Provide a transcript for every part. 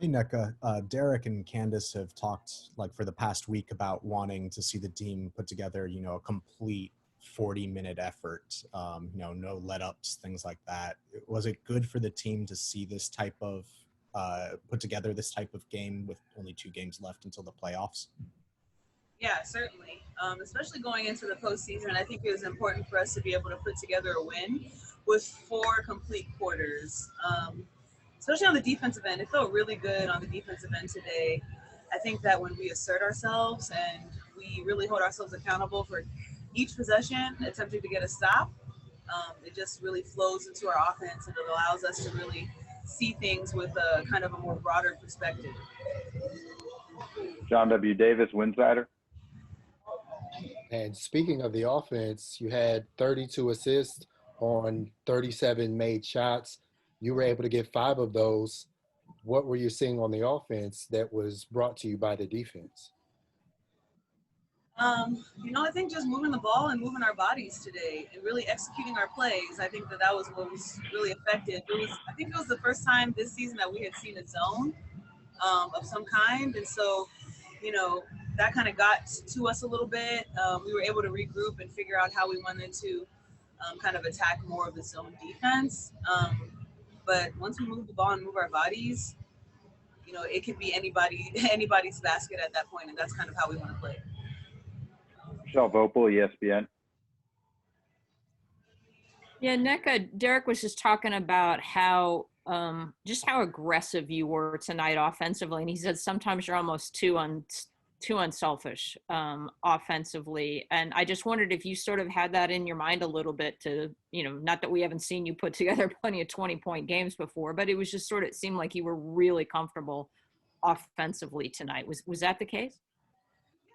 Hey Nneka, Derek and Candace have talked like for the past week about wanting to see the team put together, a complete 40-minute effort, no let-ups, things like that. Was it good for the team to see this type of put together this type of game with only 2 games left until the playoffs? Yeah, certainly. Especially going into the postseason, I think it was important for us to be able to put together a win with 4 complete quarters. Especially on the defensive end, it felt really good on the defensive end today. I think that when we assert ourselves and we really hold ourselves accountable for each possession, attempting to get a stop, it just really flows into our offense and it allows us to really see things with a kind of a more broader perspective. John W. Davis, Winsider. And speaking of the offense, you had 32 assists on 37 made shots. You were able to get 5 of those. What were you seeing on the offense that was brought to you by the defense? I think just moving the ball and moving our bodies today and really executing our plays. I think that was what was really effective. I think it was the first time this season that we had seen a zone of some kind, and so, you know, that kind of got to us a little bit. We were able to regroup and figure out how we wanted to kind of attack more of the zone defense. But once we move the ball and move our bodies, it can be anybody's basket at that point, and that's kind of how we want to play. Michelle Vopel, ESPN. Yeah, Nneka, Derek was just talking about how just how aggressive you were tonight offensively, and he said sometimes you're almost too unselfish offensively. And I just wondered if you sort of had that in your mind a little bit to, not that we haven't seen you put together plenty of 20-point games before, but it was just sort of, it seemed like you were really comfortable offensively tonight. Was that the case?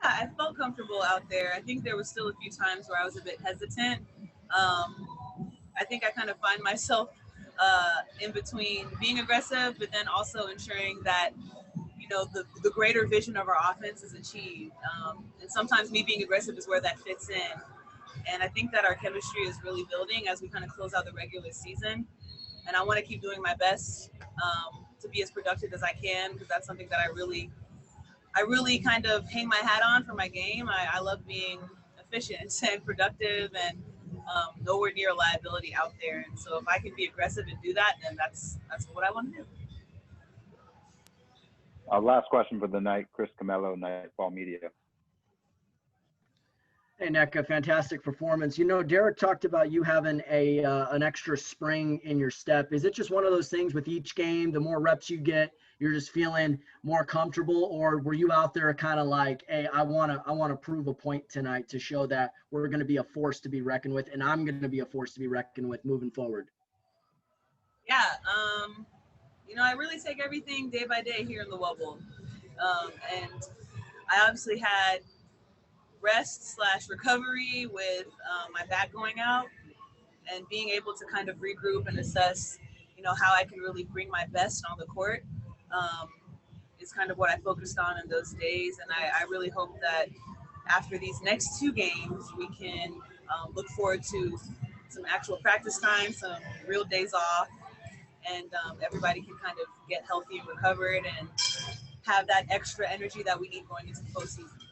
Yeah, I felt comfortable out there. I think there was still a few times where I was a bit hesitant. I think I kind of find myself in between being aggressive, but then also ensuring that, the greater vision of our offense is achieved. And sometimes me being aggressive is where that fits in. And I think that our chemistry is really building as we kind of close out the regular season. And I want to keep doing my best to be as productive as I can, because that's something that I really kind of hang my hat on for my game. I love being efficient and productive and nowhere near a liability out there. And so if I can be aggressive and do that, then that's what I want to do. Last question for the night, Chris Camello, Nightfall Media. Hey, Nneka, fantastic performance. Derek talked about you having an extra spring in your step. Is it just one of those things with each game, the more reps you get, you're just feeling more comfortable, or were you out there kind of like, hey, I want to prove a point tonight to show that we're going to be a force to be reckoned with, and I'm going to be a force to be reckoned with moving forward? Yeah, I really take everything day by day here in the Wubble. And I obviously had rest/recovery with my back going out, and being able to kind of regroup and assess, how I can really bring my best on the court is kind of what I focused on in those days. And I really hope that after these next 2 games, we can look forward to some actual practice time, some real days off, and everybody can kind of get healthy and recovered and have that extra energy that we need going into the postseason.